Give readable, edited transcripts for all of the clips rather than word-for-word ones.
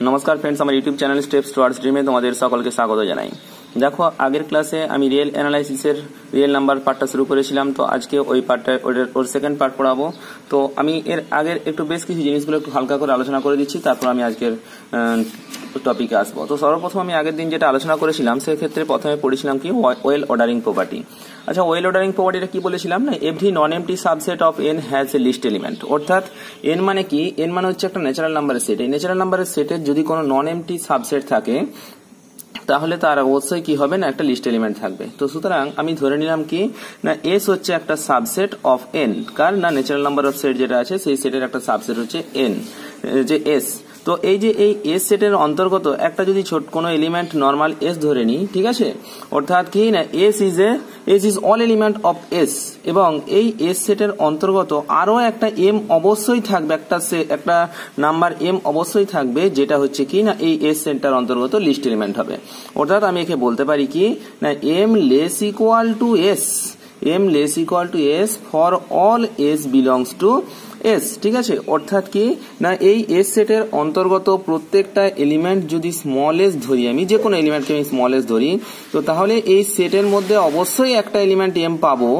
নমস্কার ফ্রেন্ডস, আমার YouTube channel steps towards ড্রিমে তোমাদের সকলকে স্বাগত জানাই। দেখো, আগের ক্লাসে আমি রিয়েল অ্যানালাইসিসের রিয়েল নাম্বার পার্টটা শুরু করেছিলাম, তো আজকে ওই পার্টটা ওর সেকেন্ড পার্ট পড়াবো। তো আমি এর আগের একটু বেশ কিছু জিনিসগুলো একটু হালকা করে আলোচনা করে দিচ্ছি, তারপর আমি আজকের টপিকে আসবো। তো সর্বপ্রথম আমি আগের দিন যেটা আলোচনা করেছিলাম সেক্ষেত্রে প্রথমে পড়েছিলাম কি ওয়েল অর্ডারিং প্রপার্টি। আচ্ছা, ওয়েল অর্ডারিং প্রপার্টিটা কি বলেছিলাম না, every non empty subset of N has a least element. অর্থাৎ এন মানে কি, এন মানে হচ্ছে একটা ন্যাচারাল নাম্বারের সেট। এই ন্যাচারাল নাম্বারের সেটের যদি কোনো নন এমটি সাবসেট থাকে তাহলে তার অবশ্যই কি হবে না, একটা লিস্ট এলিমেন্ট থাকবে। তো সুতরাং আমি ধরে নিলাম কি না, এস হচ্ছে একটা সাবসেট অফ এন, কার না ন্যাচারাল নাম্বার অফ সেট যেটা আছে সেই সেটের একটা সাবসেট হচ্ছে এন, যে এস। তো এই যে এই এস সেটের অন্তর্গত একটা যদি ছোট কোনো এলিমেন্ট নর্মাল এস ধরে নিই, ঠিক আছে, অর্থাৎ কি না S is all element of S, এবং এই এস সেটের অন্তর্গত আরো একটা এম অবশ্যই থাকবে, একটা নাম্বার এম অবশ্যই থাকবে, যেটা হচ্ছে কি না এই এস সেটটার অন্তর্গত লিস্ট এলিমেন্ট হবে। অর্থাৎ আমি একে বলতে পারি কি না, M less equal to S, M less equal to S for all S belongs to S. ঠিক আছে, অর্থাৎ কি না এই এস সেটের অন্তর্গত প্রত্যেকটা এলিমেন্ট যদি স্মল এস ধরি, আমি যে কোনো এলিমেন্টকে আমি স্মল এস ধরি, তো তাহলে এই সেটের মধ্যে অবশ্যই একটা এলিমেন্ট এম পাবো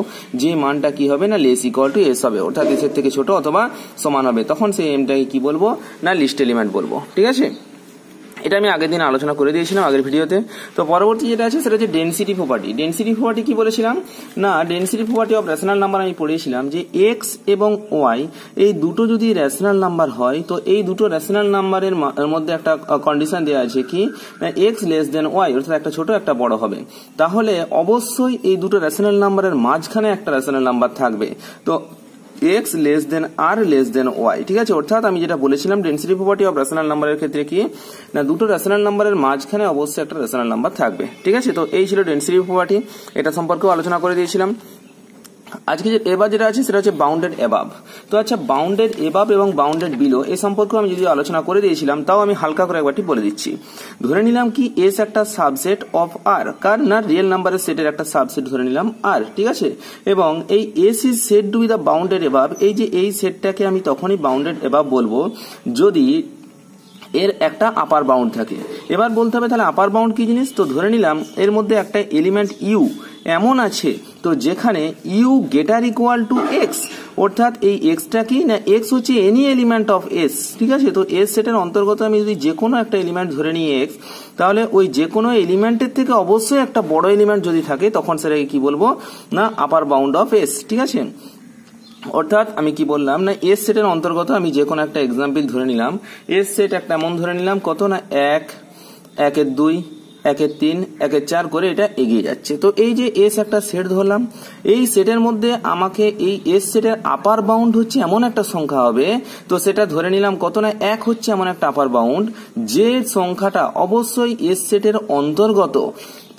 যে মানটা কি হবে না লেস ইকুয়াল টু এস হবে, অর্থাৎ এস এর থেকে ছোট অথবা সমান হবে। তখন সেই এমটাকে কি বলবো না, লিস্ট এলিমেন্ট বলবো। ঠিক আছে, এটা আমি আগের দিন আলোচনা করে দিয়েছিলাম আগের ভিডিওতে। তো পরবর্তী যেটা আছে সেটা হচ্ছে ডেনসিটি প্রপার্টি। ডেনসিটি প্রপার্টি কি বলেছিলাম না, density property of rational number আমি পড়িয়েছিলাম যে এক্স এবং ওয়াই এই দুটো যদি রেশনাল নাম্বার হয়, তো এই দুটো রেশনাল নাম্বারের মধ্যে একটা কন্ডিশন দেওয়া আছে কি না, এক্স লেস দেন ওয়াই, অর্থাৎ একটা ছোট একটা বড় হবে। তাহলে অবশ্যই এই দুটো রেশনাল নাম্বারের মাঝখানে একটা রেশনাল নাম্বার থাকবে, তো এক্স লেস দেন আর লেস দেন ওয়াই। ঠিক আছে, অর্থাৎ আমি যেটা বলেছিলাম ডেনসিটি প্রপার্টি অফ রেশনাল নাম্বারের ক্ষেত্রে কি না, দুটো রেশনাল নাম্বারের মাঝখানে অবশ্যই একটা রেশনাল নাম্বার থাকবে। ঠিক আছে, তো এই ছিল ডেনসিটি প্রপার্টি, এটা সম্পর্কেও আলোচনা করে দিয়েছিলাম। আজকে এবার যেটা আছে সেটা হচ্ছে বাউন্ডেড এবাব। তো আচ্ছা, বাউন্ডেড এবাব এবং বাউন্ডেড বিলো এই সম্পর্কে আমি যদি আলোচনা করে দিয়েছিলাম, তাও আমি হালকা করে একবারটি বলে দিচ্ছি। ধরে নিলাম কি এস একটা সাবসেট অফ আর, কার না রিয়েল নাম্বারের সেটের একটা সাবসেট ধরে নিলাম আর। ঠিক আছে, এবং এই S is set to be the bounded above, এই যে এই সেটটাকে আমি তখনই বাউন্ডেড এবাব বলবো যদি এর একটা আপার বাউন্ড থাকে। এবার বলতে হবে তাহলে আপার বাউন্ড কি জিনিস, তো ধরে নিলাম এর মধ্যে একটা এলিমেন্ট ইউ এমন আছে তো যেখানে U greater equal to X, অর্থাৎ এই এক্সটা কি না, এক্স হচ্ছে এনি এলিমেন্ট অফ এস। ঠিক আছে, তো এস সেটের অন্তর্গত আমি যদি যে কোনো একটা এলিমেন্ট ধরে নিই এক্স, তাহলে ওই যে কোনো এলিমেন্টের থেকে অবশ্যই একটা বড় এলিমেন্ট যদি থাকে তখন সেটাকে কি বলবো না, আপার বাউন্ড অফ এস। ঠিক আছে, অর্থাৎ আমি কি বললাম না, এস সেটের অন্তর্গত আমি যে কোনো একটা এক্সাম্পল ধরে নিলাম, এস সেট একটা এমন ধরে নিলাম কত না, এক, একের দুই, একের তিন, একের চার করে এটা এগিয়ে যাচ্ছে। তো এই যে এস একটা সেট ধরলাম, এই সেটের মধ্যে আমাকে এই এস সেটের আপার বাউন্ড হচ্ছে এমন একটা সংখ্যা হবে, তো সেটা ধরে নিলাম কত না, এক হচ্ছে এমন একটা আপার বাউন্ড যে সংখ্যাটা অবশ্যই এস সেটের অন্তর্গত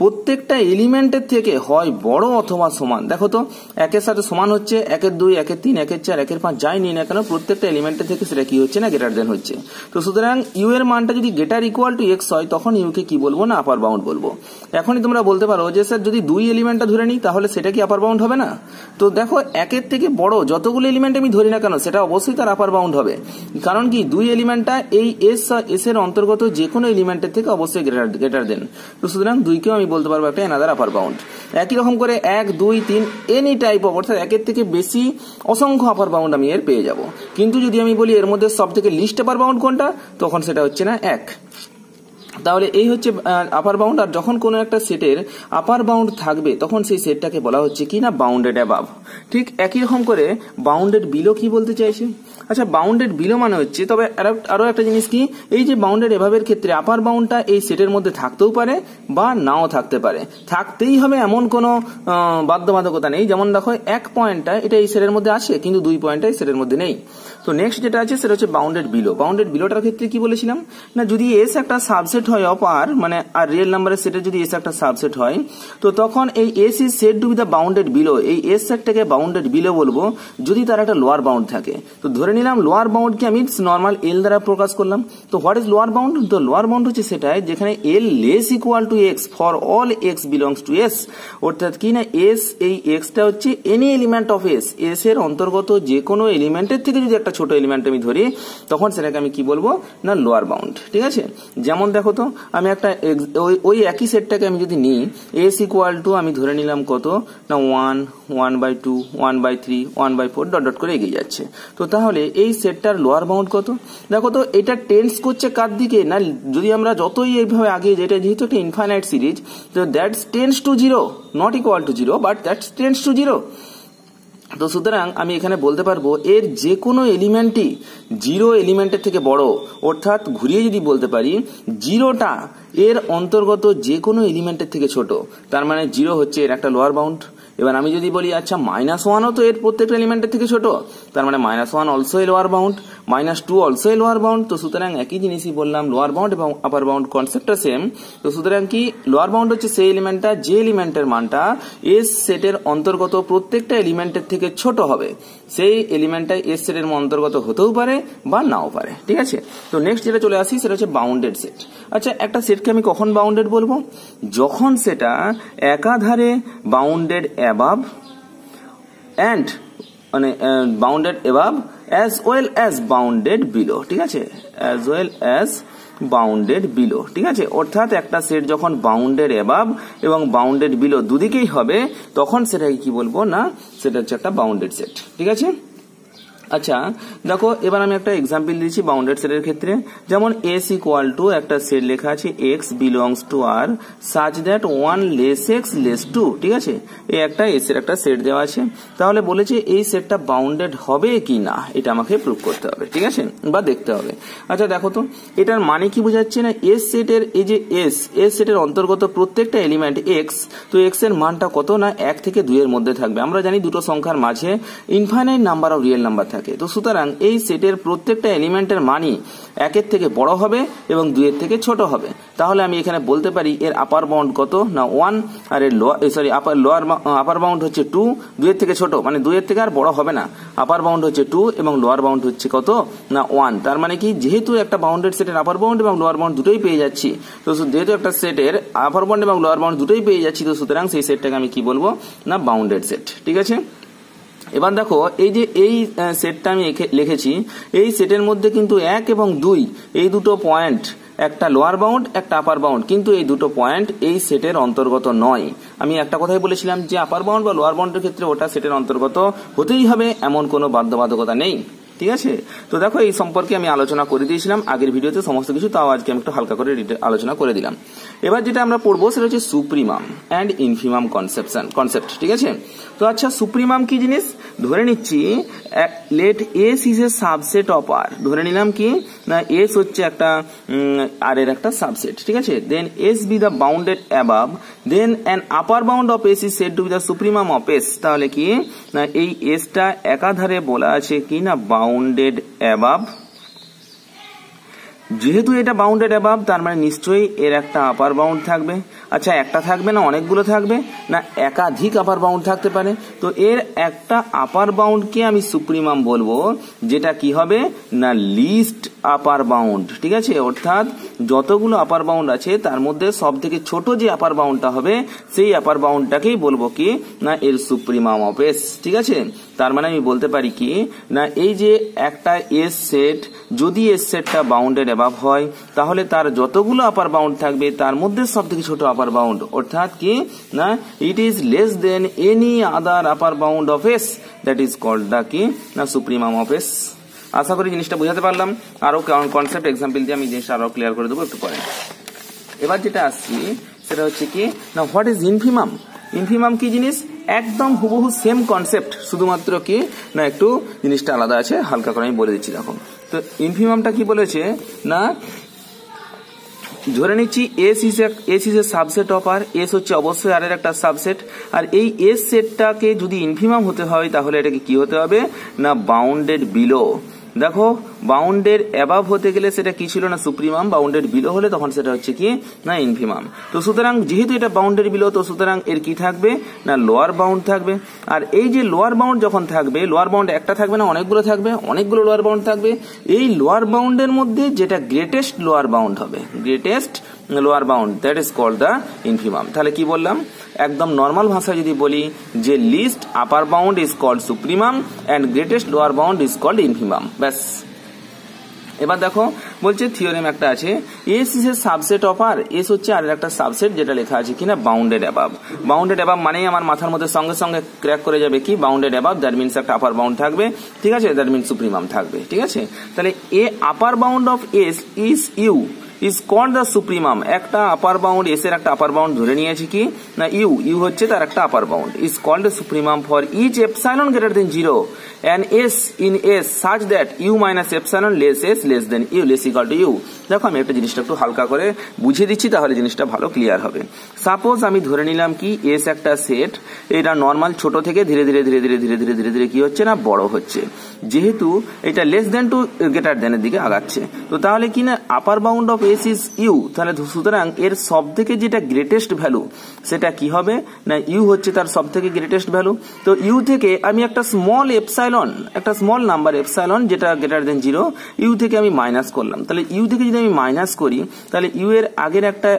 প্রত্যেকটা এলিমেন্টের থেকে হয় বড় অথবা সমান। দেখো তো, একের সাথে সমান হচ্ছে একের দুই, একের তিন, একের চার, একের পাঁচ, যাই নিই না কেন প্রত্যেকটা এলিমেন্টের থেকে সেটা কি হচ্ছে না, গ্রেটার দেন হচ্ছে। তো সুতরাং ইউ এর মানটা যদি গ্রেটার ইকুয়াল টু এক্স হয়, তখন ইউকে কি বলবো না, আপার বাউন্ড বলবো। এখনই তোমরা বলতে পারো যে স্যার যদি দুই এলিমেন্টটা ধরে নিই তাহলে সেটা কি আপার বাউন্ড হবে না? তো দেখো, একের থেকে বড় যতগুলো এলিমেন্ট আমি ধরি না কেন সেটা অবশ্যই তার আপার বাউন্ড হবে, কারণ কি দুই এলিমেন্টটা এই এস এর অন্তর্গত যে কোনো এলিমেন্টের থেকে অবশ্যই গ্রেটার দেন। তো সুতরাং দুইকেও আমি বলতে পারবো একটা এনাদার আপার বাউন্ড। একই রকম করে এক, দুই, তিন, এনি টাইপ অফ, অর্থাৎ একের থেকে বেশি অসংখ্য আপার বাউন্ড আমি এর পেয়ে যাব। কিন্তু যদি আমি বলি এর মধ্যে সব থেকে লিস্ট আপার বাউন্ড কোনটা, তখন সেটা হচ্ছে না এক। তাহলে এই হচ্ছে আপার বাউন্ড। আর যখন কোনো একটা সেটের আপার বাউন্ড থাকবে তখন সেই সেটটাকে বলা হচ্ছে কি না, বাউন্ডেড অ্যাবাভ। ঠিক একই রকম করে বাউন্ডেড বিলো কি বলতে চাইছে। আচ্ছা, বাউন্ডেড বিলো মানে হচ্ছে, তবে আরো একটা জিনিস কি, এই যে বাউন্ডেড অ্যাবাভের ক্ষেত্রে আপার বাউন্ডটা এই সেটের মধ্যে থাকতেও পারে বা নাও থাকতে পারে, থাকতেই হবে এমন কোনো বাধ্যবাধকতা নেই। যেমন দেখো, এক পয়েন্টটা এটা এই সেটের মধ্যে আছে কিন্তু দুই পয়েন্টটা এই সেটের মধ্যে নেই। তো নেক্সট যেটা আছে সেটা হচ্ছে বাউন্ডেড বিলো। বাউন্ডেড বিলোটার ক্ষেত্রে কি বলেছিলাম না, যদি এস একটা সাবসেট হয় অফ আর, মানে আর রিয়েল নাম্বারের সেটের যদি এস একটা সাবসেট হয়, তো তখন এই S is set to be the bounded below, এই এস সেটটাকে বাউন্ডেড বিলো বলবো যদি তার একটা লোয়ার বাউন্ড থাকে। তো ধরে নিলাম লোয়ার বাউন্ড কি আমি নর্মাল এল দ্বারা প্রকাশ করলাম। তো হোয়াট ইজ লোয়ার বাউন্ড? তো লোয়ার বাউন্ড হচ্ছে সেটাই যেখানে L less equal to x for all x belongs to S, অর্থাৎ কি না এস, এই এক্সটা হচ্ছে any element of S, S এর অন্তর্গত যে কোনো এলিমেন্টের থেকে যদি একটা ছোট এলিমেন্ট আমি ধরি তখন সেটাকে আমি কি বলবো না লোয়ার বাউন্ড। ঠিক আছে, যেমন দেখো তো আমি একটা ওই একই সেটটাকে আমি যদি নিই এস ইকুয়াল টু আমি ধরে নিলাম কত না 1, 1/2, 1/3, 1/4 ডট ডট করে এগিয়ে যাচ্ছে। তো তাহলে এই সেটটার লোয়ার বাউন্ড কত? দেখো তো এটা টেন্স করছে কার দিকে না, যদি আমরা যতই এইভাবে আগে যেটা যেহেতু একটা ইনফাইনাইট সিরিজ, তো that's tends to 0, not equal to 0 but that's tends to 0। তো সুতরাং আমি এখানে বলতে পারবো এর যে কোনো এলিমেন্টই 0 এলিমেন্টের থেকে বড়, অর্থাৎ ঘুরিয়ে যদি বলতে পারি 0টা এর অন্তর্গত যে কোনো এলিমেন্টের থেকে ছোট, তার মানে 0 হচ্ছে এর একটা লোয়ার বাউন্ড। এবার আমি যদি বলি আচ্ছা -1ও তো এর প্রত্যেকটা এলিমেন্টের থেকে ছোট, তার মানে -1 also a lower bound, -2 also a lower bound. তো সুতরাং একই জিনিসই বললাম, লোয়ার বাউন্ড এবং আপার বাউন্ড কনসেপ্টটা সেম। তো সুতরাং কি লোয়ার বাউন্ড হচ্ছে সেই এলিমেন্টটা যে এলিমেন্টের মানটা এস সেটের অন্তর্গত প্রত্যেকটা এলিমেন্টের থেকে ছোট হবে, সেই এলিমেন্টটা এস সেটের অন্তর্গত হতেও পারে বা নাও পারে। ঠিক আছে, তো নেক্সট যেটা চলে আসি সেটা হচ্ছে বাউন্ডেড সেট। আচ্ছা, একটা সেটকে আমি কখন বাউন্ডেড বলবো? যখন সেটা একাধারে বাউন্ডেড অ্যাবাভ অ্যান্ড মানে bounded above as well as bounded below. ঠিক আছে, as well as bounded below. ঠিক আছে, অর্থাৎ একটা সেট যখন বাউন্ডেড অ্যাবাভ এবং বাউন্ডেড বিলো দুদিকেই হবে তখন সেটাকে কি বলবো না সেটা হচ্ছে একটা বাউন্ডেড সেট। ঠিক আছে, আচ্ছা দেখো এবার আমি একটা এক্সাম্পল দিচ্ছি বাউন্ডেড সেটের ক্ষেত্রে। যেমন এস ইকুয়াল টু একটা সেট লেখা আছে X belongs to R such that 1 less X less 2। ঠিক আছে, এই একটা এস এর একটা সেট দেওয়া আছে, তাহলে বলেছে এই সেটটা বাউন্ডেড হবে কি না এটা আমাকে প্রুভ করতে হবে। ঠিক আছে, বা দেখতে হবে। আচ্ছা দেখো তো এটার মানে কি বোঝাচ্ছে না, এস সেটের এই যে এস সেটের অন্তর্গত প্রত্যেকটা এলিমেন্ট এক্স, তো এক্স এর মানটা কত না 1 থেকে 2 এর মধ্যে থাকবে। আমরা জানি দুটো সংখ্যার মাঝে infinite number of real number থাকে। তো সুতরাং এই সেটের প্রত্যেকটা এলিমেন্টের মানই 1 এর থেকে বড় হবে এবং 2 এর থেকে ছোট হবে। তাহলে আমি এখানে বলতে পারি এর আপার বাউন্ড কত না 1, আর এর আপার বাউন্ড হচ্ছে 2, 2 এর থেকে ছোট মানে 2 এর থেকে আর বড় হবে না। আপার বাউন্ড হচ্ছে 2 এবং লোয়ার বাউন্ড হচ্ছে কত না 1। তার মানে কি যেহেতু একটা বাউন্ডেড সেটের আপার বাউন্ড এবং লোয়ার বাউন্ড দুটোই পেয়ে যাচ্ছি, তো যেহেতু একটা সেটের আপার বাউন্ড এবং লোয়ার বাউন্ড দুটোই পেয়ে যাচ্ছি, তো সুতরাং সেই সেটটাকে আমি কি বলবো না বাউন্ডেড সেট। ঠিক আছে, এবার দেখো এই যে এই সেটটা আমি লিখেছি, এই সেটের মধ্যে কিন্তু 1 এবং 2 এই দুটো পয়েন্ট, একটা লোয়ার বাউন্ড একটা আপার বাউন্ড, কিন্তু এই দুটো পয়েন্ট এই সেটের অন্তর্গত নয়। আমি একটা কথাই বলেছিলাম যে আপার বাউন্ড বা লোয়ার বাউন্ডের ক্ষেত্রে ওটা সেটের অন্তর্গত হতেই হবে, এমন কোনো বাধ্যবাধকতা নেই। ঠিক আছে, তো দেখো এই সম্পর্কে আমি আলোচনা করে দিয়েছিলাম আগের ভিডিওতে সমস্ত কিছু, তাও আজকে আমি একটু হালকা করে আলোচনা করে দিলাম। এবার যেটা আমরা পড়বো সেটা হচ্ছে সুপ্রিমাম অ্যান্ড ইনফিমাম কনসেপ্ট। ঠিক আছে, তো আচ্ছা সুপ্রিমাম কি জিনিস? ধরে নিচ্ছি let S is a subset of R, ধরে নিলাম কি না এস হচ্ছে একটা আর এর একটা সাবসেট। ঠিক আছে, then S be the bounded above, then an upper bound of S is said to be the supremum of S. তাহলে কি না এই এসটা একাধারে বলা আছে কি না বাউন্ডেড অ্যাবাভ, যেহেতু এটা বাউন্ডেড অ্যাবাভ তার মানে নিশ্চয়ই এর একটা আপার বাউন্ড থাকবে। আচ্ছা একটা থাকবে না অনেকগুলো থাকবে না একাধিক আপার বাউন্ড থাকতে পারে, তো এর একটা আপার বাউন্ডকে আমি সুপ্রিমাম বলবো, যেটা কি হবে না লিস্ট আপার বাউন্ড। ঠিক আছে, অর্থাৎ যতগুলো আপার বাউন্ড আছে তার মধ্যে সব থেকে ছোট যে আপার বাউন্ডটা হবে সেই আপার বাউন্ডটাকেই বলবো কি না এর সুপ্রিমাম অফ এস। ঠিক আছে, তার মানে আমি বলতে পারি কি না এই যে একটা এস সেট, যদি এস সেটটা বাউন্ডেড অ্যাবাভ হয় তাহলে তার যতগুলো আপার বাউন্ড থাকবে তার মধ্যে সব থেকে ছোট আপার বাউন্ড, অর্থাৎ কি না it is less than any other upper bound of S, that is called the কি না সুপ্রিমাম অফ এস। আশা করি জিনিসটা বুঝাতে পারলাম, আরো কনসেপ্ট এক্সাম্পল দিয়ে আমি জিনিসটা আরো ক্লিয়ার করে দেবো একটু পরে। এবার যেটা আসছি সেটা হচ্ছে কি না হোয়াট ইজ ইনফিমাম। ইনফিমাম কি জিনিস? একদম হুবহু সেম কনসেপ্ট, শুধুমাত্র কি না একটু জিনিসটা আলাদা আছে, হালকা করে আমি বলে দিচ্ছি। দেখো তো ইনফিমামটা কি বলেছে না ধরে নিচ্ছি S is a subset of R, S হচ্ছে অবশ্যই আর এর একটা সাবসেট, আর এই এস সেটটাকে যদি ইনফিমাম হতে হয় তাহলে এটাকে কি হতে হবে না বাউন্ডেড বিলো। দেখো বাউন্ডের অ্যাবাভ হতে গেলে সেটা কি ছিল না সুপ্রিমাম, বাউন্ডের বিলো হলে তখন সেটা হচ্ছে কি না ইনফিমাম। তো সুতরাং যেহেতু এটা বাউন্ডের বিলো তো সুতরাং এর কি থাকবে না লোয়ার বাউন্ড থাকবে। আর এই যে লোয়ার বাউন্ড যখন থাকবে, লোয়ার বাউন্ড একটা থাকবে না অনেকগুলো থাকবে, অনেকগুলো লোয়ার বাউন্ড থাকবে। এই লোয়ার বাউন্ডের মধ্যে যেটা গ্রেটেস্ট লোয়ার বাউন্ড হবে, greatest lower bound, that is called the infimum. তাহলে কি বললাম, একদম নর্মাল ভাষায় যদি বলি যে least upper bound is called supremum and greatest lower bound is called infimum, ব্যাস। এবার দেখো বলছে থিওরেম একটা আছে, S is a subset of R, S হচ্ছে আর একটা সাবসেট যেটা লেখা আছে কিনা বাউন্ডেড অ্যাবাভ। বাউন্ডেড অ্যাবাভ মানেই আমার মাথার মধ্যে সঙ্গে সঙ্গে ক্র্যাক করে যাবে কি বাউন্ডেড অ্যাবাভ, দ্যাট মিনস একটা আপার বাউন্ড থাকবে, ঠিক আছে, দ্যাট মিনস সুপ্রিমাম থাকবে, ঠিক আছে। তাহলে a upper bound of S is U is called the supremum. একটা আপার বাউন্ড, এস এর একটা আপার বাউন্ড ধরে নিয়েছি কি না ইউ, ইউ হচ্ছে তার একটা upper bound, is called the supremum for each epsilon greater than 0 and s in s such that u minus epsilon less s less than u less equal to u। দেখো আমি একটা জিনিসটা একটু হালকা করে বুঝিয়ে দিচ্ছি তাহলে জিনিসটা ভালো ক্লিয়ার হবে। সাপোজ আমি ধরে নিলাম কি এস একটা সেট, এটা নর্মাল ছোট থেকে ধীরে ধীরে ধীরে ধীরে ধীরে ধীরে ধীরে ধীরে কি হচ্ছে না বড় হচ্ছে, যেহেতু এটা লেস দেন টু গ্রেটার দেনের দিকে আগাচ্ছে। তো তাহলে কি না upper bound of S is U, তাহলে সুতরাং এর সব থেকে যেটা গ্রেটেস্ট ভ্যালু সেটা কি হবে না ইউ হচ্ছে তার সব থেকে গ্রেটেস্ট ভ্যালু। তো ইউ থেকে আমি একটা স্মল এপসাইলন, একটা স্মল নাম্বার এপসাইলন যেটা গ্রেটার দেন 0, ইউ থেকে আমি মাইনাস করলাম। তাহলে ইউ থেকে যদি আমি মাইনাস করি তাহলে ইউ এর আগের একটা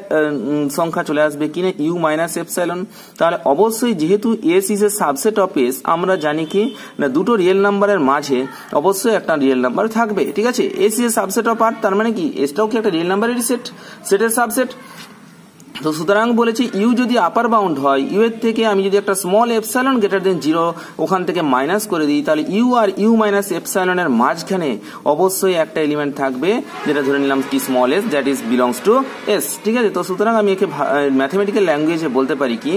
সংখ্যা চলে আসবে কিনা ইউ মাইনাস এপসাইলন। তাহলে অবশ্যই যেহেতু S is a subset of S, আমরা জানি কি না দুটো রিয়েল নাম্বারের মাঝে অবশ্যই একটা রিয়েল নাম্বার থাকবে, ঠিক আছে। S is a subset of R, তার মানে কি এসটাও কি একটা রিয়েল নাম্বারের সেটের সাবসেট। তো সুতরাং বলেছি ইউ যদি আপার বাউন্ড হয়, ইউ এর থেকে আমি যদি একটা স্মল এপসাইলন গ্রেটার দেন 0 ওখান থেকে মাইনাস করে দিই, তাহলে ইউ আর ইউ মাইনাস এপসাইলনের মাঝখানে অবশ্যই একটা এলিমেন্ট থাকবে যেটা ধরে নিলাম কি small S, that is belongs to S, ঠিক আছে। তো সুতরাং আমি একে ম্যাথমেটিক্যাল ল্যাঙ্গুয়েজে বলতে পারি কি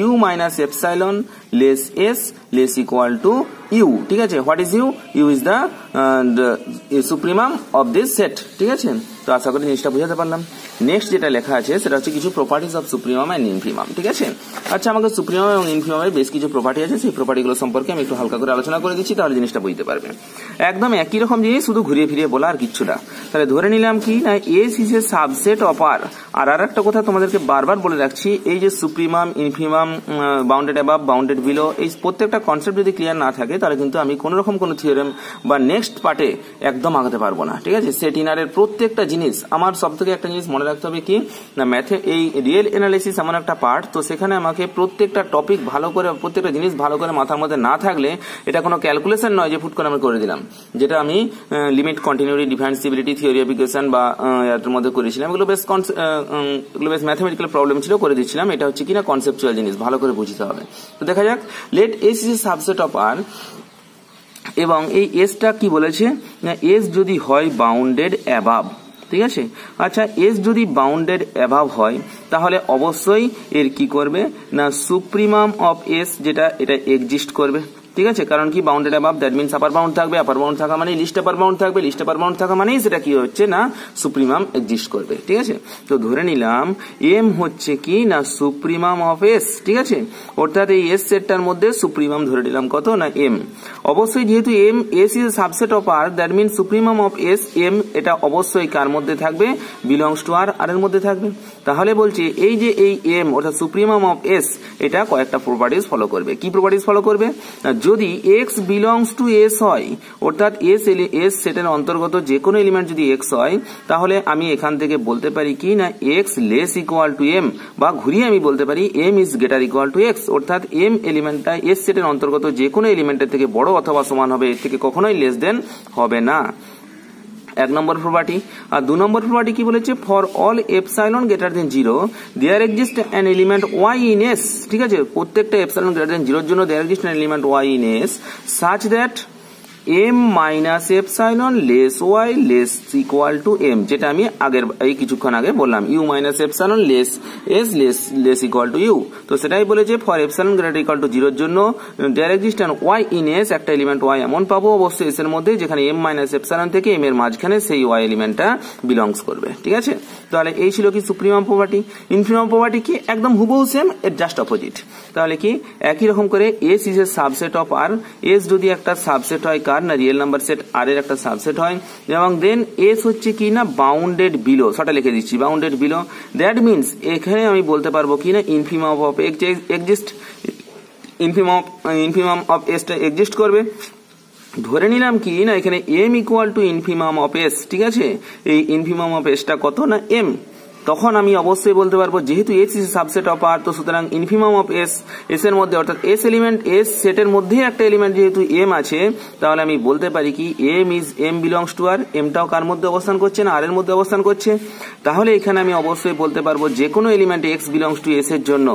U minus epsilon less S less equal to U, ঠিক আছে। What is U? U is the supremum of this set, ঠিক আছে। তো আশা করি জিনিসটা বুঝাতে পারলাম। নেক্সট যেটা লেখা আছে সেটা হচ্ছে কিছু properties of supremum and infimum, ঠিক আছে। আচ্ছা, আমাকে সুপ্রিমাম এবং ইনফিমামের বেশ কিছু প্রপার্টি আছে, সেই প্রপার্টিগুলো সম্পর্কে আমি একটু হালকা করে আলোচনা করে দিচ্ছি, তাহলে জিনিসটা বুঝতে পারবে। একদম একই রকম জিনিস, শুধু ঘুরিয়ে ফিরিয়ে বলা আর কিচ্ছু না। তাহলে ধরে নিলাম কি না S is a subset of R. আর একটা কথা তোমাদেরকে বারবার বলে রাখছি, এই যে supremum, infimum, bounded above, bounded below, এই প্রত্যেকটা কনসেপ্ট যদি ক্লিয়ার না থাকে তাহলে কিন্তু আমি কোন রকম কোনো থিওরেম বা নেক্সট পার্টে একদম আগাতে পারবো না, ঠিক আছে। সেট ইনারের প্রত্যেকটা জিনিস আমার সব থেকে একটা জিনিস মনে রাখতে হবে কি না ম্যাথে এই রিয়েল অ্যানালাইসিস এমন একটা পার্ট, তো সেখানে আমাকে প্রত্যেকটা টপিক ভালো করে, প্রত্যেকটা জিনিস ভালো করে মাথার মধ্যে না থাকলে এটা কোনো ক্যালকুলেশন নয় যে ফুট করে আমি করে দিলাম, যেটা আমি limit, continuity, differentiability, theory of equation বা এর মধ্যে করেছিলাম। এগুলো বেশ ম্যাথমেটিক্যাল প্রবলেম ছিল, করে দিচ্ছিলাম। এটা হচ্ছে কিনা কনসেপচুয়াল জিনিস, ভালো করে বুঝতে হবে। তো দেখা যাক, let S is a subset of R, এবং এই এসটা কি বলেছে না এস যদি হয় বাউন্ডেড অ্যাবাভ, ঠিক আছে। আচ্ছা, এস যদি বাউন্ডেড অ্যাবাভ হয় তাহলে অবশ্যই এর কি করবে না সুপ্রিমাম অফ এস যেটা এটা এক্সিস্ট করবে, ঠিক আছে। কারণ কি bounded above, that means upper bound থাকবে, আপার বাউন্ড থাকা মানে লিস্ট আপার বাউন্ড থাকবে, লিস্ট আপার বাউন্ড থাকা মানেই সেটা কি হচ্ছে না সুপ্রিমাম এক্সিস্ট করবে, ঠিক আছে। তো ধরে নিলাম এম হচ্ছে কি না সুপ্রিমাম অফ এস, ঠিক আছে। অর্থাৎ এই এস সেটটার মধ্যে সুপ্রিমাম ধরে নিলাম কত না এম। অবশ্যই যেহেতু M S is subset of R, that means supremum of S M এটা অবশ্যই কার মধ্যে থাকবে বিলংস টু আর, আর এর মধ্যে থাকবে। তাহলে বলছি এই যে এই এম অর্থাৎ সুপ্রিমাম অফ এস এটা কয়েকটা প্রপার্টিজ ফলো করবে। কি প্রপার্টিজ ফলো করবে? যদি এক্স বিলংস টু এস হয়, অর্থাৎ এস সেটের অন্তর্গত যে কোনো এলিমেন্ট যদি এক্স হয়, তাহলে আমি এখান থেকে বলতে পারি কি না X less equal to M, বা ঘুরিয়ে আমি বলতে পারি M is greater equal to X, অর্থাৎ এম এলিমেন্টটা এস সেটের অন্তর্গত যে কোনো এলিমেন্টের থেকে বড় অথবা সমান হবে, এর থেকে কখনোই লেস দেন হবে না। এক নম্বর প্রপার্টি। আর দু নম্বর প্রপার্টি কি বলেছে? For all epsilon greater than 0 there exist an element Y in S, ঠিক আছে। প্রত্যেকটা এপসাইলন গ্রেটার দেন 0 এর জন্য there exist an element Y in S such that M minus epsilon less Y less equal to M, যেটা আমি আগের এই কিছুক্ষণ আগে বললাম, U minus epsilon less S less equal to U. তো সেটাই বলেছে for epsilon greater equal to 0 এর জন্য there exist an Y in S, একটা এলিমেন্ট ওয়াই এমন পাবো অবশ্যই এস এর মধ্যে যেখানে এম মাইনাস এপসাইলন থেকে এম এর মাঝখানে সেই ওয়াই এলিমেন্টটা বিলংস করবে, ঠিক আছে। তাহলে এই ছিল কি সুপ্রিমাম প্রপার্টি। ইনফিমাম প্রপার্টি কি? একদম হুবহু সেম, এর জাস্ট অপোজিট। তাহলে কি একই রকম করে S is a subset of R, S যদি একটা সাবসেট হয় কার আর না রিয়েল নাম্বার সেট আর এর একটা সাবসেট হয়, এবং দেন এস হচ্ছে কি না বাউন্ডেড বিলো, সেটা লিখে দিচ্ছি বাউন্ডেড বিলো। দ্যাট মিনস এখানে আমি বলতে পারবো কি না infimum of exist, infimum of এসটা এক্সিস্ট করবে। ধরে নিলাম কি না এখানে M equal to infimum of S, ঠিক আছে, এই ইনফিমাম অফ এসটা কত না এম, তখন আমি অবশ্যই বলতে পারবো যেহেতু এস ইজ সাবসেট অফ আর, তো সুতরাং ইনফিমাম অফ এস এস এর মধ্যে অর্থাৎ এস এলিমেন্ট এস সেটের মধ্যে একটা এলিমেন্ট যেহেতু এম আছে, তাহলে আমি বলতে পারি কি এম বিলংস টু আর, এমটাও কার মধ্যে অবস্থান করছে না আর এর মধ্যে অবস্থান করছে। তাহলে এখানে আমি অবশ্যই বলতে পারবো যে কোনো element X belongs to S এর জন্য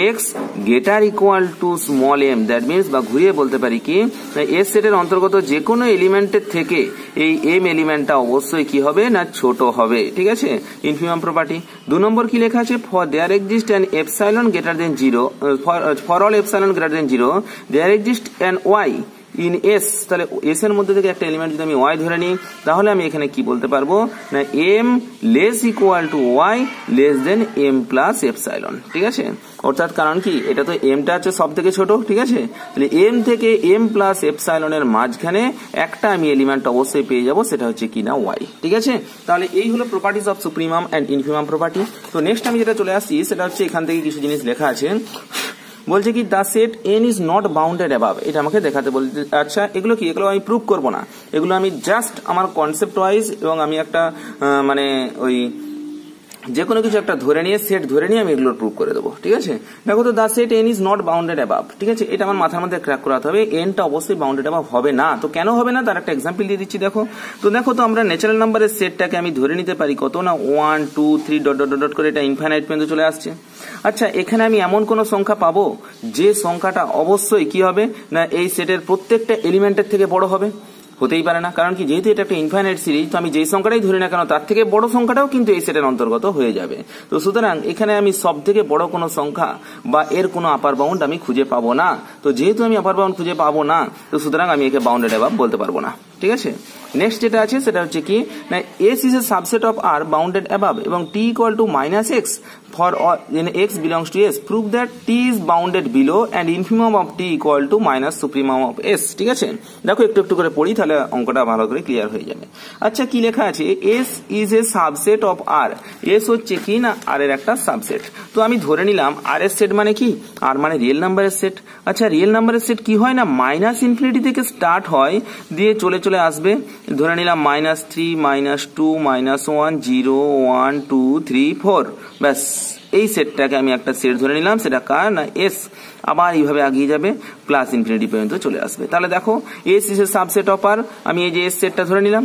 X greater equal to small M, that means বা ঘুরিয়ে বলতে পারি কি এস সেটের অন্তর্গত যে কোনো এলিমেন্টের থেকে এই এম এলিমেন্টটা অবশ্যই কি হবে না ছোট হবে, ঠিক আছে, ইনফিমাম প্রপার্টি। 2 নম্বর কি লেখা আছে, for there exist an epsilon greater than 0, for all epsilon greater than 0 there exist an Y in S. তাহলে এস এর মধ্যে থেকে একটা এলিমেন্ট যদি আমি ওয়াই ধরে নিই, তাহলে আমি এখানে কি বলতে পারবো না M less equal to Y less than M plus epsilon, ঠিক আছে। অর্থাৎ কারণ কি এটা তো এমটা আছে সব থেকে ছোট, ঠিক আছে, তাহলে এম থেকে এম প্লাস এপসাইলনের মাঝখানে একটা আমি এলিমেন্ট অবশ্যই পেয়ে যাবো, সেটা হচ্ছে কি না ওয়াই, ঠিক আছে। তাহলে এই হলো properties of supremum and infimum property. তো নেক্সট আমি যেটা চলে আসছি সেটা হচ্ছে এখান থেকে কিছু জিনিস লেখা আছে, বলছে কি the set N is not bounded above, এটা আমাকে দেখাতে বলছে। আচ্ছা এগুলো কি, এগুলো আমি প্রুভ করবো না, এগুলো আমি জাস্ট আমার কনসেপ্ট ওয়াইজ এবং আমি একটা মানে ওই যে কোনো কিছু একটা ধরে নিয়ে সেট ধরে নিয়ে আমি এগুলো প্রুভ করে দেবো, ঠিক আছে। দেখো তো the set N is not bounded above, ঠিক আছে, এটা আমার মাথার মধ্যে ক্র্যাক করাতে হবে, এনটা অবশ্যই বাউন্ডেড অ্যাবাভ হবে না। তো কেন হবে না তার একটা এক্সাম্পল দিয়ে দিচ্ছি। দেখো তো আমরা ন্যাচারাল নাম্বারের সেটটাকে আমি ধরে নিতে পারি কত না 1 2 3 ডট ডট ডট করে এটা ইনফাইনাইট পর্যন্ত চলে আসছে। আচ্ছা এখানে আমি এমন কোন সংখ্যা পাবো যে সংখ্যাটা অবশ্যই কি হবে না এই সেটের প্রত্যেকটা এলিমেন্টের থেকে বড় হবে? হতেই পারে না, কারণ কি যেহেতু এটা একটা ইনফাইনাইট সিরিজ, তো আমি যেই সংখ্যাটাই ধরি না কেন তার থেকে বড় সংখ্যাটাও কিন্তু এই সেটের অন্তর্গত হয়ে যাবে। তো সুতরাং এখানে আমি সব থেকে বড় কোনো সংখ্যা বা এর কোনো আপার বাউন্ড আমি খুঁজে পাবো না। তো যেহেতু আমি আপার বাউন্ড খুঁজে পাবো না, তো সুতরাং আমি একে বাউন্ডেড অ্যাবাভ বলতে পারবো না, ঠিক আছে। নেক্সট যেটা আছে সেটা হচ্ছে কি না S is a subset of R bounded above এবং T equal to minus x for x belongs to S, prove that T is bounded below and infimum of T equal to minus supremum of S, ঠিক আছে। দেখো একটু একটু করে পড়ি, তাহলে অঙ্কটা ভালো করে ক্লিয়ার হয়ে যাবে। আচ্ছা কি লেখা আছে, S is a subset of R, S হচ্ছে কি না আর এর একটা সাবসেট। তো আমি ধরে নিলাম আর এর সেট মানে কি, আর মানে রিয়েল নাম্বারের সেট। আচ্ছা রিয়েল নাম্বারের সেট কি হয় না মাইনাস ইনফিনিটি থেকে স্টার্ট হয় দিয়ে চলে চলে আসবে, ধরে নিলাম -3 -2 -1 0 1 2 3 4, ব্যাস এই সেটটাকে আমি একটা সেট ধরে নিলাম, সেটা কার না এস। আবার এইভাবে আগিয়ে যাবে প্লাস ইনফিনিটি পর্যন্ত চলে আসবে। তাহলে দেখো S is a subset of R, আমি এই যে এস সেটটা ধরে নিলাম,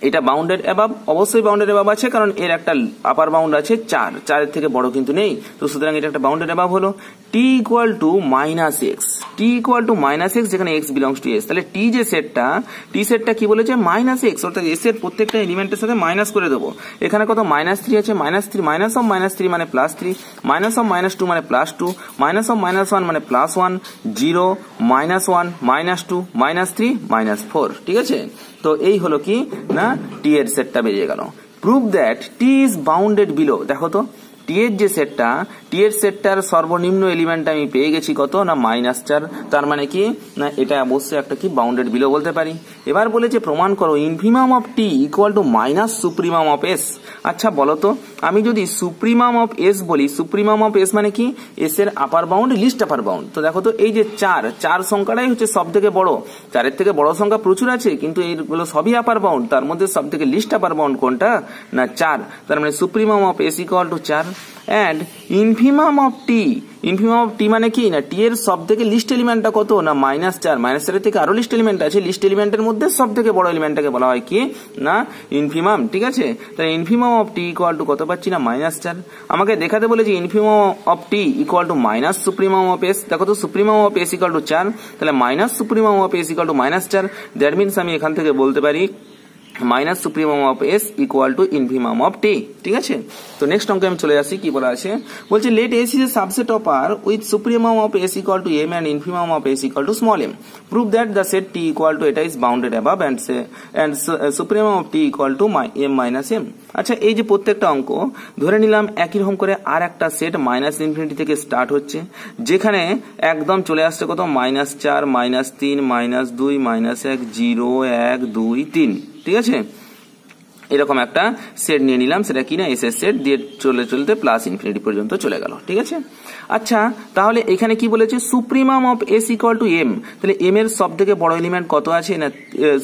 এটা বাউন্ডেড অ্যাবাভ, অবশ্যই বাউন্ডেড অ্যাবাভ আছে কারণ এর একটা আপার বাউন্ড আছে 4, 4 থেকে বড় কিন্তু নেই, তো সুতরাং এটা একটা বাউন্ডেড অ্যাবাভ হলো। T equal to minus x, T equal to minus x যেখানে এক্স বিলংস টু এস, তাহলে টি যে সেটটা, টি সেটটা কি বলেছে মাইনাস এক্স, অর্থাৎ এস এর প্রত্যেকটা এলিমেন্টের সাথে মাইনাস করে দেবো। এখানে কত -3 আছে, -3 মাইনাস অফ -3 মানে +3, মাইনাস অফ -2 মানে +2, মাইনাস অফ -1 মানে +1, 0 -1 -2 -3 -4, ঠিক আছে। তো এই হলো কি না টি এর সেটটা বেরিয়ে গেল। Prove that T is bounded below, দেখো তো টি এর যে সেটটা, টি এর সেটটার সর্বনিম্ন এলিমেন্ট আমি পেয়ে গেছি কত না -4, তার মানে কি না এটা অবশ্যই একটা কি বাউন্ডেড বিলো বলতে পারি। এবার বলেছে প্রমাণ করো infimum of T equal to minus supremum of S. আচ্ছা বলো তো আমি যদি সুপ্রিমাম অফ এস বলি, সুপ্রিমাম অফ এস মানে কি এস এর আপার বাউন্ড লিস্ট আপার বাউন্ড। তো দেখো তো এই যে 4 সংখ্যাটাই হচ্ছে সব থেকে বড়, 4 এর থেকে বড় সংখ্যা প্রচুর আছে কিন্তু এইগুলো সবই আপার বাউন্ড, তার মধ্যে সব থেকে লিস্ট আপার বাউন্ড কোনটা না 4, তার মানে supremum of S equal to 4 and infimum of t, infimum of t মানে কি না টি এর সব থেকে লিস্ট এলিমেন্টটা কত না -4, -4 থেকে আরো লিস্ট এলিমেন্ট আছে, লিস্ট এলিমেন্টের মধ্যে সব থেকে বড় এলিমেন্টটাকে বলা হয় কি না ইনফিমাম, ঠিক আছে। তাহলে infimum of T equal to কত পাচ্ছি না -4। আমাকে দেখাতে বলেছে infimum of T equal to minus supremum of S, দেখো তো supremum of S equal to 4, তাহলে minus supremum of S equal to -4, that means আমি এখান থেকে বলতে পারি minus supremum of S equal to infimum of T. ঠিক আছে, তো নেক্সট অঙ্কে আমি চলে আসি। কি বলা আছে, বলছে let S is a subset of R with supremum of S equal to M and infimum of S equal to small M. Prove that the set T equal to এটা is bounded above and supremum of T equal to M minus M. আচ্ছা, এই যে প্রত্যেকটা অঙ্ক ধরে নিলাম একই রকম করে আর একটা সেট মাইনাস ইনফিনিটি থেকে স্টার্ট হচ্ছে, যেখানে একদম চলে আসছে কত, -4, -3, -2, -1, 0, 1, 2, 3। ঠিক আছে, এরকম একটা সেট নিয়ে নিলাম, সেটা কি না এস এর সেট দিয়ে চলতে প্লাস ইনফিনিটি পর্যন্ত চলে গেল। ঠিক আছে, আচ্ছা তাহলে এখানে কি বলেছে, supremum of S equal to M. তাহলে এম এর সব থেকে বড় এলিমেন্ট কত আছে না,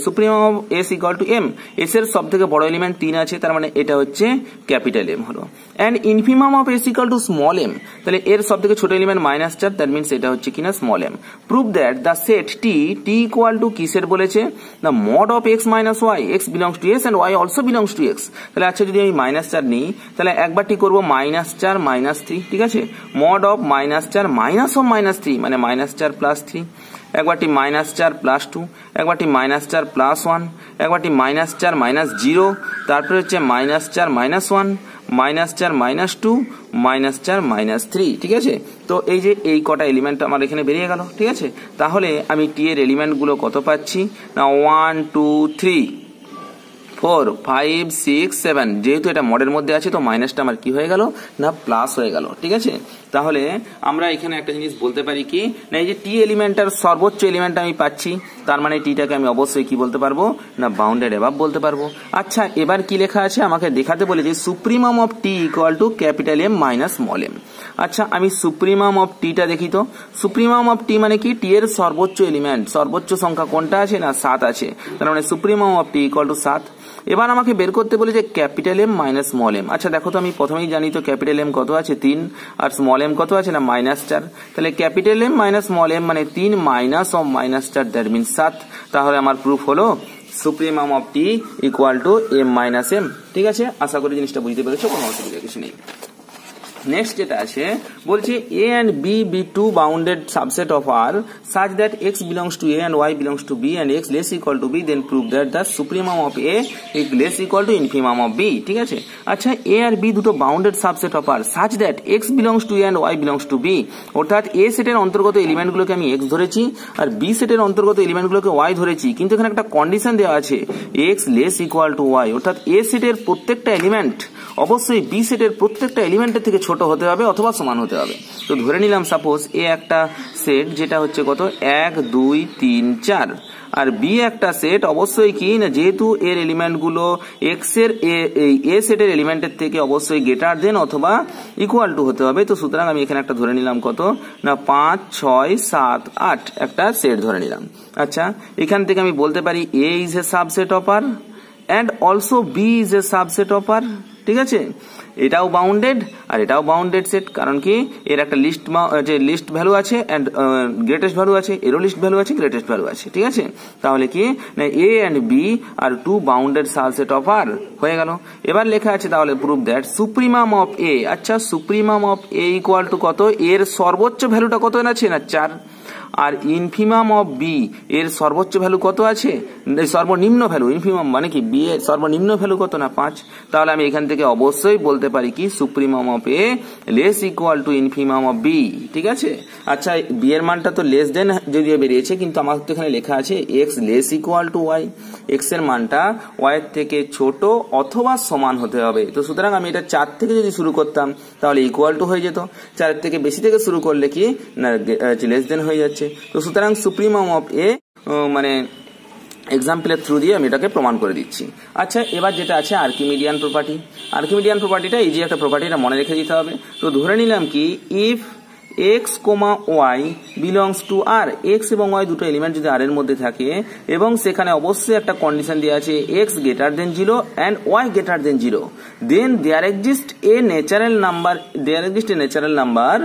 supremum of S equal to M, S এর সব থেকে বড় এলিমেন্ট 3 আছে, তার মানে এটা হচ্ছে ক্যাপিটাল এম হলো। And infimum of S equal to small M, তাহলে এর সব থেকে ছোট এলিমেন্ট -4, দ্যাট মিনস এটা হচ্ছে কিনা small M. Prove that the set T equal to কি সেট বলেছে, the mod of X minus Y, X belongs to S and Y also belongs to X. তাহলে আচ্ছা যদি আমি -4 নিই, তাহলে একবার কি করবো, -4 -3। ঠিক আছে, মড অফ -4 মাইনাস অফ -3 মানে -4 প্লাস 3, একবারটি -4 প্লাস 2, একবারটি -4 প্লাস 1, একবারটি -4 -0, তারপরে হচ্ছে -4 -1, -4 -2, -4 -3। ঠিক আছে, তো এই যে এই কটা এলিমেন্ট আমার এখানে বেরিয়ে গেল। ঠিক আছে, তাহলে আমি টি এর এলিমেন্ট গুলো কত পাচ্ছি না, 1 2 3 4 5 6 7, যেহেতু এটা মডের মধ্যে আছে তো মাইনাসটা আমার কি হয়ে গেল না প্লাস হয়ে গেল। ঠিক আছে, তাহলে আমরা এখানে একটা জিনিস বলতে পারি কি না, এই যে টি এলিমেন্টের সর্বোচ্চ এলিমেন্ট আমি পাচ্ছি, তার মানে টিটাকে আমি অবশ্যই কি বলতে পারবো না বাউন্ডেড অ্যাবাভ বলতে পারবো। আচ্ছা, এবার কি লেখা আছে আমাকে দেখাতে বলে যে supremum of T equal to capital M minus small M. আচ্ছা, আমি সুপ্রিমাম অফ টিটা দেখি তো, সুপ্রিমাম অফ টি মানে কি, টি এর সর্বোচ্চ এলিমেন্ট, সর্বোচ্চ সংখ্যা কোনটা আছে না 7 আছে, তার মানে supremum of T equal to 7। এবার আমাকে বের করতে বলে যে capital M minus small M. আচ্ছা দেখো তো, আমি প্রথমেই জানি তো ক্যাপিটাল এম কত আছে 3, আর স্মল এম কত আছে না -4। তাহলে capital M minus small M মানে 3 মাইনাস অফ -4, দ্যাট মিনস 7। তাহলে আমার প্রুফ হলো supremum of T equal to M minus M. ঠিক আছে, আশা করি জিনিসটা বুঝতে পেরেছো, কোনো অসুবিধা কিছু নেই। নেক্সট যেটা আছে বলছে A and B B two bounded subset of R such that x belongs to a and y belongs to b and x less equal to b, then prove that the supremum of a is less equal to infimum of b। ঠিক আছে, আচ্ছা a আর b দুটো bounded subset of R such that x belongs to a and y belongs to b, অর্থাৎ a সেটের অন্তর্গত এলিমেন্টগুলোকে আমি x ধরেছি আর b সেটের অন্তর্গত এলিমেন্টগুলোকে y ধরেছি, কিন্তু এখানে একটা কন্ডিশন দেওয়া আছে x less equal to y, অর্থাৎ a সেটের প্রত্যেকটা এলিমেন্ট অবশ্যই বি সেটের প্রত্যেকটা এলিমেন্টের থেকে ছোট হতে হবে অথবা সমান হতে হবে। তো ধরে নিলাম সাপোজ এ একটা সেট যেটা হচ্ছে কত 1 2 3 4, আর বি একটা সেট অবশ্যই কি না, যেহেতু এর এলিমেন্ট গুলো এক্স এর এ সেটের এলিমেন্টের থেকে অবশ্যই গ্রেটার দেন অথবা ইকুয়াল টু হতে হবে। তো সুতরাং আমি এখানে একটা ধরে নিলাম কত না 5 6 7 8 একটা সেট ধরে নিলাম। আচ্ছা, এখান থেকে আমি বলতে পারি A is a subset of R and also B is a subset of R। ঠিক আছে, এটাও বাউন্ডেড আর এটাও বাউন্ডেড সেট, কারণ কি এর একটা লিস্ট ভ্যালু আছে এন্ড গ্রেটেস্ট ভ্যালু আছে, এরও লিস্ট ভ্যালু আছে, গ্রেটেস্ট ভ্যালু আছে। ঠিক আছে, তাহলে কি না A and B are two bounded subset of R হয়ে গেল। এবার লেখা আছে তাহলে prove that supremum of A, আচ্ছা supremum of A equal to কত, এর সর্বোচ্চ ভ্যালুটা কত আছে না 4, আর ইনফিমাম অফ বি এর সর্বোচ্চ ভ্যালু কত আছে, সর্বনিম্ন ভ্যালু, ইনফিমাম মানে কি বি এর সর্বনিম্ন ভ্যালু কত না 5। তাহলে আমি এখান থেকে অবশ্যই বলতে পারি কি supremum of A less equal to infimum of B. ঠিক আছে, আচ্ছা বি এর মানটা তো লেস দেন যদিও বেরিয়েছে, কিন্তু আমার তো এখানে লেখা আছে x less equal to y, x এর মানটা ওয়াই এর থেকে ছোট অথবা সমান হতে হবে। তো সুতরাং আমি এটা 4 থেকে যদি শুরু করতাম তাহলে ইকুয়াল টু হয়ে যেত, 4 এর থেকে বেশি থেকে শুরু করলে কি না লেস দেন হয়ে যাচ্ছে। তো সুতরাং সুপ্রিমাম অফ এ মানে এক্সাম্পলের থ্রু দিয়ে আমি এটাকে প্রমাণ করে দিচ্ছি। আচ্ছা, এবার যেটা আছে আর্কিমিডিয়ান প্রপার্টি, আর্কিমিডিয়ান প্রপার্টিটা এই যে একটা প্রপার্টি, এটা মনে রেখে দিতে হবে। তো ধরে নিলাম কি if x comma y belongs to R, x এবং ওয়াই দুটো এলিমেন্ট যদি আর এর মধ্যে থাকে এবং সেখানে অবশ্যই একটা কন্ডিশন দেওয়া আছে x greater than 0 and y greater than 0, then there exist a natural number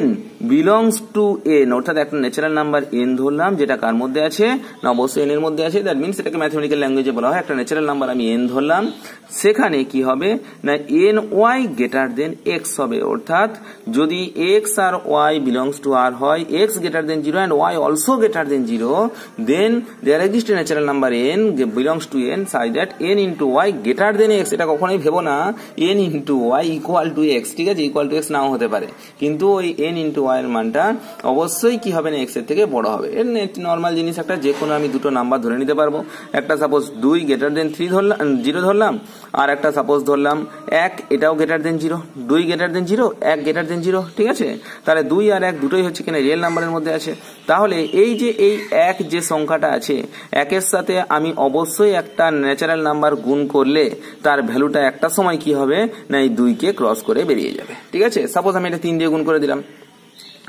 n belongs to n, অর্থাৎ একটা ন্যাচারাল নাম্বার n ধরলাম যেটা কার মধ্যে আছে না অবশ্যই n এর মধ্যে আছে, দ্যাট মিনস এটাকে ম্যাথমেটিক্যাল ল্যাঙ্গুয়েজে বলা হয় একটা ন্যাচারাল নাম্বার আমি n ধরলাম, সেখানে কি হবে না n y greater than x হবে, অর্থাৎ যদি x R where y belongs to R হয় x greater than 0 and y also greater than 0, then there exists a natural number n belongs to n such that n into y greater than x। এটা কখনোই ভেবো না n into y equal to x, ঠিক আছে, equal to x নাও হতে পারে, কিন্তু ওই n into y এর মানটা অবশ্যই কি হবে না x এর থেকে বড় হবে। এর নর্মাল জিনিস একটা, যে কোনো আমি দুটো নাম্বার ধরে নিতে পারবো, একটা সাপোজ 2 greater than 3 ধরলাম 0 ধরলাম, আর একটা সাপোজ ধরলাম 1, এটাও greater than 0, 2 greater than 0, 1 greater than 0, ঠিক আছে। তাহলে 2 আর 1 দুটোই হচ্ছে কিনা রিয়েল নাম্বারের মধ্যে আছে। তাহলে এই যে এই 1 যে সংখ্যাটা আছে, 1 এর সাথে আমি অবশ্যই একটা ন্যাচারাল নাম্বার গুণ করলে তার ভ্যালুটা একটা সময় কি হবে না এই 2 কে ক্রস করে বেরিয়ে যাবে, ঠিক আছে। সাপোজ আমি এটা 3 দিয়ে গুণ করে দিলাম,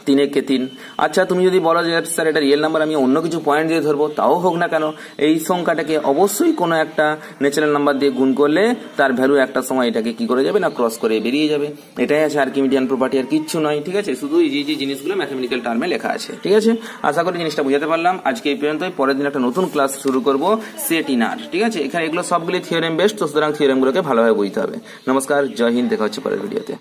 3 × 3। আচ্ছা তুমি যদি বলো যে স্যার এটা রিয়েল নাম্বার, আমি অন্য কিছু পয়েন্ট দিয়ে ধরবো, তাও হোক না কেন, এই সংখ্যাটাকে অবশ্যই কোনো একটা ন্যাচারাল নাম্বার দিয়ে গুণ করলে তার ভ্যালু একটা সময় এটাকে কি করে যাবে না ক্রস করে বেরিয়ে যাবে। এটাই আছে আর্কিমিডিয়ান প্রপার্টি, আর কিচ্ছু নয়, ঠিক আছে। শুধু এই যে জিনিসগুলো ম্যাথমেটিক্যাল টার্মে লেখা আছে, ঠিক আছে। আশা করি জিনিসটা বুঝাতে পারলাম। আজকে এই পর্যন্তই, পরের দিন একটা নতুন ক্লাস শুরু করব সেট ইন আর, ঠিক আছে। এখানে এগুলো সবগুলি থিওরেম বেসড, তো সুতরাং থিওরেমগুলোকে ভালোভাবে বুঝতে হবে। নমস্কার, জয় হিন্দ, দেখা হচ্ছে পরের ভিডিওতে।